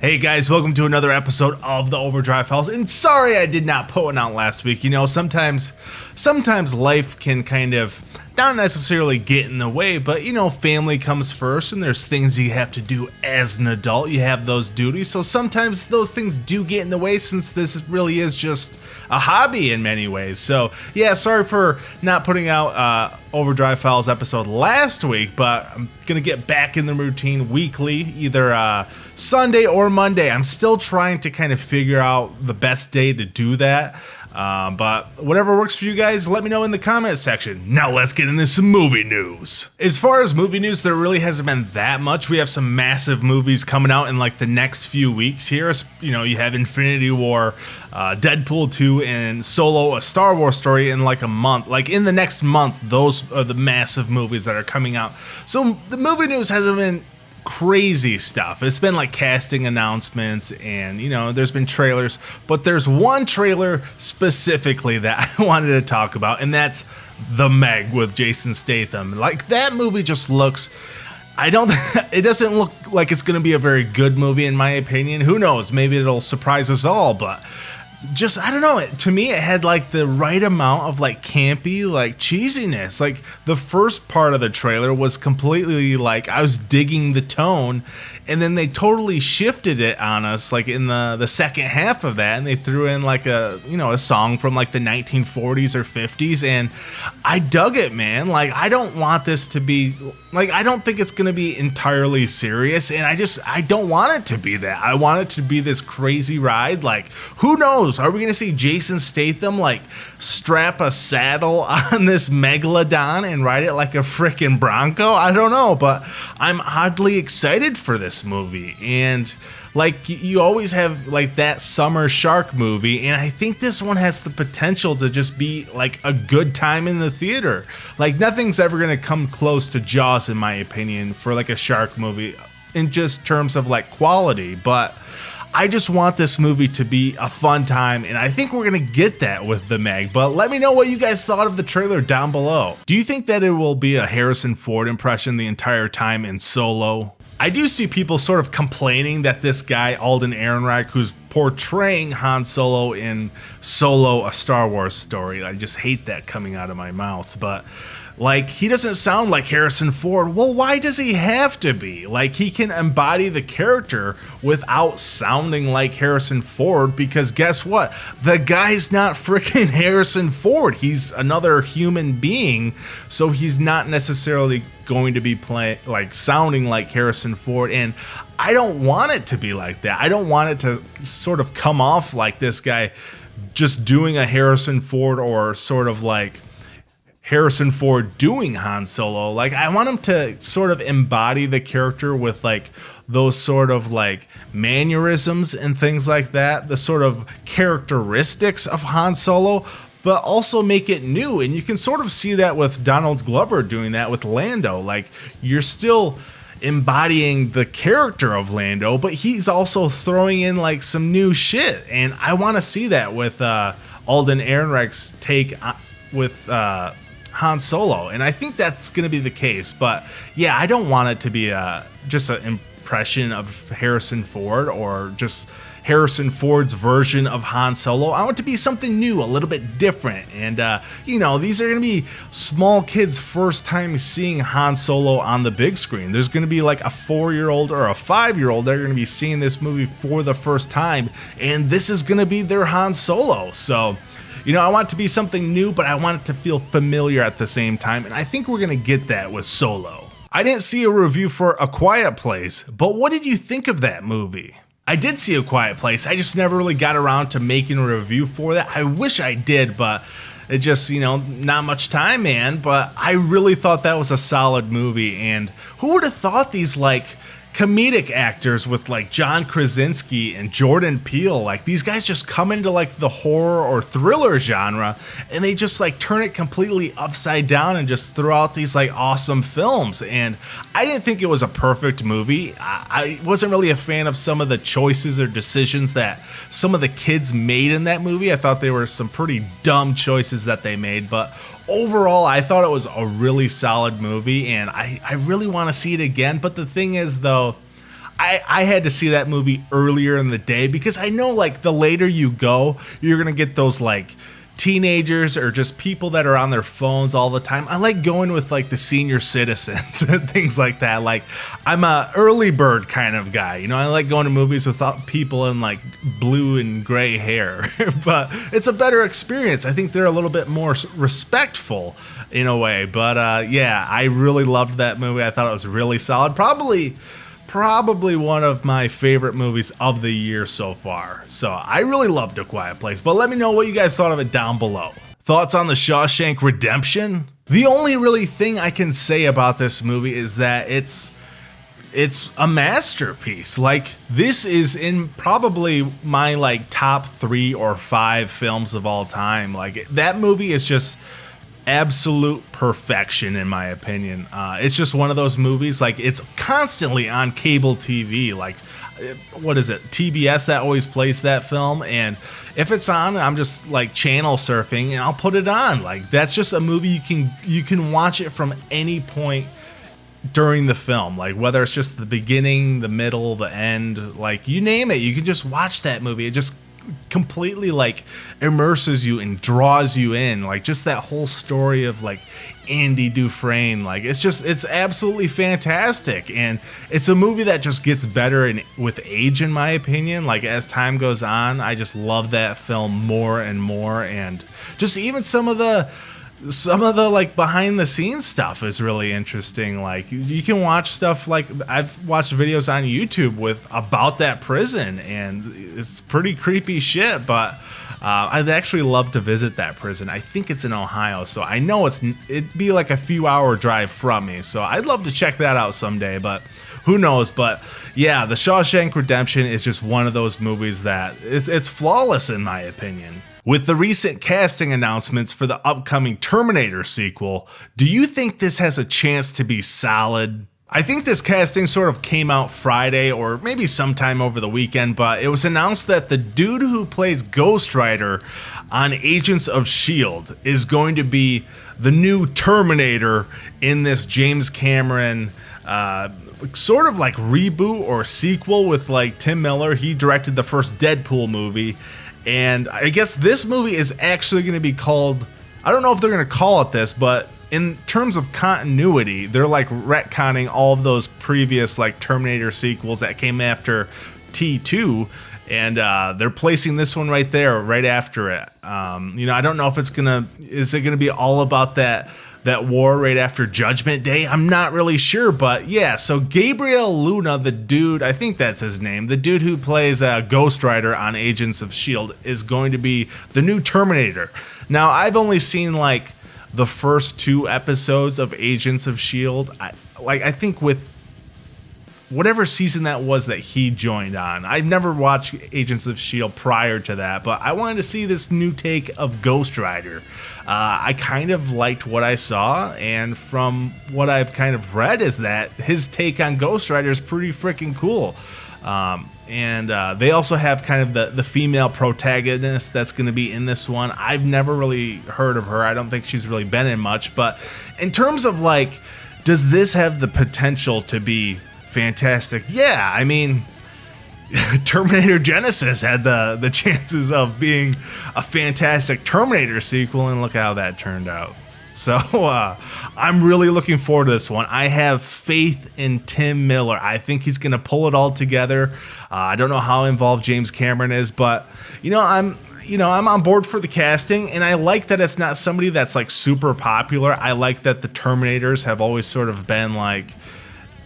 Hey guys, welcome to another episode of the Overdrive Files. And sorry I did not put one out last week. You know, sometimes life can kind of not necessarily get in the way, but you know, family comes first and there's things you have to do as an adult. You have those duties. So sometimes those things do get in the way since this really is just a hobby in many ways. So yeah, sorry for not putting out Overdrive Files episode last week, but I'm gonna get back in the routine weekly, either Sunday or Monday. I'm still trying to kind of figure out the best day to do that. But whatever works for you guys, let me know in the comment section. Now let's get into some movie news. As far as movie news, there really hasn't been that much. We have some massive movies coming out in like the next few weeks here. You know, you have Infinity War, Deadpool 2, and Solo, a Star Wars story in like a month. Like in the next month, those are the massive movies that are coming out. So the movie news hasn't been crazy stuff. It's been like casting announcements and, you know, there's been trailers, but there's one trailer specifically that I wanted to talk about, and that's The Meg with Jason Statham. Like, that movie just looks, it doesn't look like it's going to be a very good movie in my opinion. Who knows? Maybe it'll surprise us all, but just, I don't know, to me it had like the right amount of like campy, like cheesiness. Like the first part of the trailer was completely like, I was digging the tone, and then they totally shifted it on us like in the second half of that, and they threw in like a song from like the 1940s or 50s, and I dug it, man. Like, I don't want this to be like, I don't think it's gonna be entirely serious, and I don't want it to be that. I want it to be this crazy ride. Like, who knows? Are we gonna see Jason Statham like strap a saddle on this megalodon and ride it like a freaking bronco? I don't know, but I'm oddly excited for this movie. And like, you always have like that summer shark movie, and I think this one has the potential to just be like a good time in the theater. Like, nothing's ever gonna come close to Jaws in my opinion for like a shark movie in just terms of like quality, but I just want this movie to be a fun time, and I think we're going to get that with The Meg. But let me know what you guys thought of the trailer down below. Do you think that it will be a Harrison Ford impression the entire time in Solo? I do see people sort of complaining that this guy, Alden Ehrenreich, who's portraying Han Solo in Solo, a Star Wars story, I just hate that coming out of my mouth, but like, he doesn't sound like Harrison Ford. Well, why does he have to be? Like, he can embody the character without sounding like Harrison Ford, because guess what? The guy's not freaking Harrison Ford. He's another human being, so he's not necessarily going to be sounding like Harrison Ford, and I don't want it to be like that. I don't want it to sort of come off like this guy just doing a Harrison Ford, or sort of like Harrison Ford doing Han Solo. Like, I want him to sort of embody the character with like those sort of like mannerisms and things like that, the sort of characteristics of Han Solo, but also make it new. And you can sort of see that with Donald Glover doing that with Lando. Like, you're still embodying the character of Lando, but he's also throwing in like some new shit, and I want to see that with Alden Ehrenreich's take with Han Solo, and I think that's going to be the case. But yeah, I don't want it to be just an impression of Harrison Ford, or just Harrison Ford's version of Han Solo. I want it to be something new, a little bit different. And you know, these are going to be small kids' first time seeing Han Solo on the big screen. There's going to be like a 4-year-old or a 5-year-old that are going to be seeing this movie for the first time, and this is going to be their Han Solo. So, you know, I want it to be something new, but I want it to feel familiar at the same time, and I think we're going to get that with Solo. I didn't see a review for A Quiet Place, but what did you think of that movie? I did see A Quiet Place. I just never really got around to making a review for that. I wish I did, but it just, you know, not much time, man. But I really thought that was a solid movie, and who would have thought these, like, comedic actors with like John Krasinski and Jordan Peele, like these guys just come into like the horror or thriller genre, and they just like turn it completely upside down and just throw out these like awesome films. And I didn't think it was a perfect movie. I wasn't really a fan of some of the choices or decisions that some of the kids made in that movie. I thought they were some pretty dumb choices that they made, but overall, I thought it was a really solid movie, and I really want to see it again. But the thing is, though, I had to see that movie earlier in the day because I know like the later you go, you're going to get those like teenagers or just people that are on their phones all the time. I like going with like the senior citizens and things like that. Like I'm a early bird kind of guy, you know. I like going to movies without people in like blue and gray hair, but it's a better experience. I think they're a little bit more respectful in a way. But yeah, I really loved that movie. I thought it was really solid. Probably one of my favorite movies of the year so far. So I really loved A Quiet Place, but let me know what you guys thought of it down below. Thoughts on the Shawshank Redemption? The only really thing I can say about this movie is that it's a masterpiece. Like this is in probably my like top 3 or 5 films of all time. Like that movie is just absolute perfection in my opinion. It's just one of those movies, like it's constantly on cable TV, like what is it, TBS, that always plays that film, and if it's on, I'm just like channel surfing and I'll put it on. Like that's just a movie you can watch it from any point during the film, like whether it's just the beginning, the middle, the end, like you name it, you can just watch that movie. It just completely like immerses you and draws you in, like just that whole story of like Andy Dufresne. Like it's absolutely fantastic, and it's a movie that just gets better with age in my opinion. Like as time goes on, I just love that film more and more, and just even some of the like behind the scenes stuff is really interesting. Like you can watch stuff, like I've watched videos on YouTube about that prison, and it's pretty creepy shit, but I'd actually love to visit that prison. I think it's in Ohio, so I know it'd be like a few hour drive from me, so I'd love to check that out someday, but who knows. But yeah, The Shawshank Redemption is just one of those movies that it's flawless in my opinion. With the recent casting announcements for the upcoming Terminator sequel, do you think this has a chance to be solid? I think this casting sort of came out Friday or maybe sometime over the weekend, but it was announced that the dude who plays Ghost Rider on Agents of S.H.I.E.L.D. is going to be the new Terminator in this James Cameron sort of like reboot or sequel with like Tim Miller. He directed the first Deadpool movie. And I guess this movie is actually going to be called, I don't know if they're going to call it this, but in terms of continuity, they're like retconning all of those previous like Terminator sequels that came after T2, and they're placing this one right there, right after it. You know, I don't know if is it going to be all about that war right after Judgment Day? I'm not really sure, but yeah, so Gabriel Luna, the dude, I think that's his name, the dude who plays Ghost Rider on Agents of S.H.I.E.L.D. is going to be the new Terminator. Now, I've only seen like the first 2 episodes of Agents of S.H.I.E.L.D. I think with whatever season that was that he joined on. I've never watched Agents of S.H.I.E.L.D. prior to that, but I wanted to see this new take of Ghost Rider. I kind of liked what I saw, and from what I've kind of read is that his take on Ghost Rider is pretty freaking cool. And they also have kind of the female protagonist that's going to be in this one. I've never really heard of her. I don't think she's really been in much, but in terms of like, does this have the potential to be fantastic? Yeah, I mean, Terminator Genesis had the chances of being a fantastic Terminator sequel, and look how that turned out. So I'm really looking forward to this one. I have faith in Tim Miller. I think he's going to pull it all together. I don't know how involved James Cameron is, but I'm on board for the casting, and I like that it's not somebody that's like super popular. I like that the Terminators have always sort of been like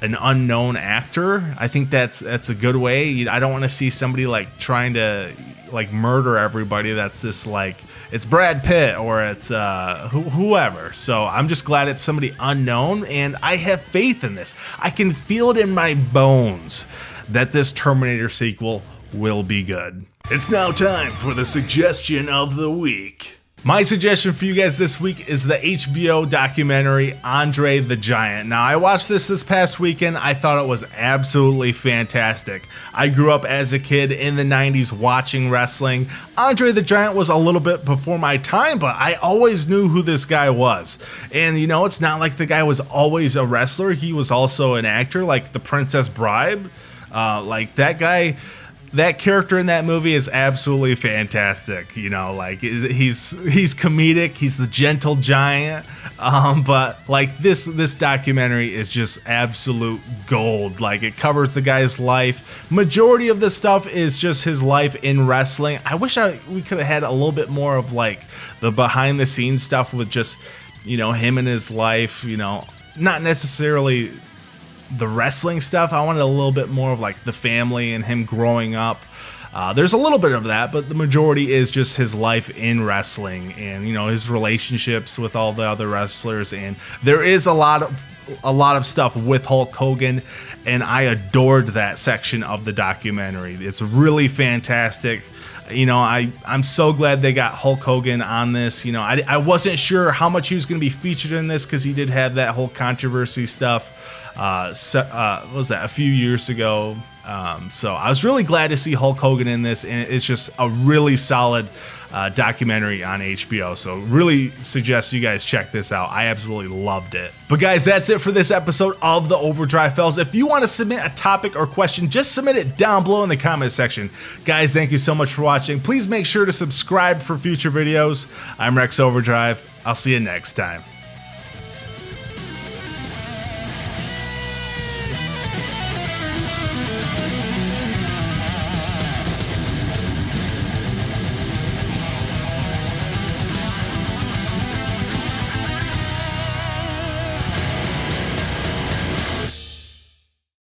an unknown actor. I think that's a good way. I don't want to see somebody like trying to like murder everybody. That's this like it's Brad Pitt or it's whoever. So I'm just glad it's somebody unknown, and I have faith in this. I can feel it in my bones that this Terminator sequel will be good. It's now time for the suggestion of the week. My suggestion for you guys this week is the HBO documentary Andre the Giant. Now, I watched this past weekend. I thought it was absolutely fantastic. I grew up as a kid in the 90s watching wrestling. Andre the Giant was a little bit before my time, but I always knew who this guy was. And it's not like the guy was always a wrestler. He was also an actor, like The Princess Bride. Like that guy, that character in that movie is absolutely fantastic. You know, like he's comedic. He's the gentle giant. But like this documentary is just absolute gold. Like it covers the guy's life. Majority of the stuff is just his life in wrestling. I wish we could have had a little bit more of like the behind the scenes stuff with just, you know, him and his life. You know, not necessarily the wrestling stuff. I wanted a little bit more of like the family and him growing up. There's a little bit of that, but the majority is just his life in wrestling and, you know, his relationships with all the other wrestlers. And there is a lot of stuff with Hulk Hogan, and I adored that section of the documentary. It's really fantastic. You know, I'm so glad they got Hulk Hogan on this. You know, I wasn't sure how much he was going to be featured in this because he did have that whole controversy stuff. What was that, a few years ago? So I was really glad to see Hulk Hogan in this, and it's just a really solid documentary on HBO. So really suggest you guys check this out. I absolutely loved it. But guys, that's it for this episode of the Overdrive Fellas. If you want to submit a topic or question, just submit it down below in the comment section. Guys, thank you so much for watching. Please make sure to subscribe for future videos. I'm Rex Overdrive. I'll see you next time.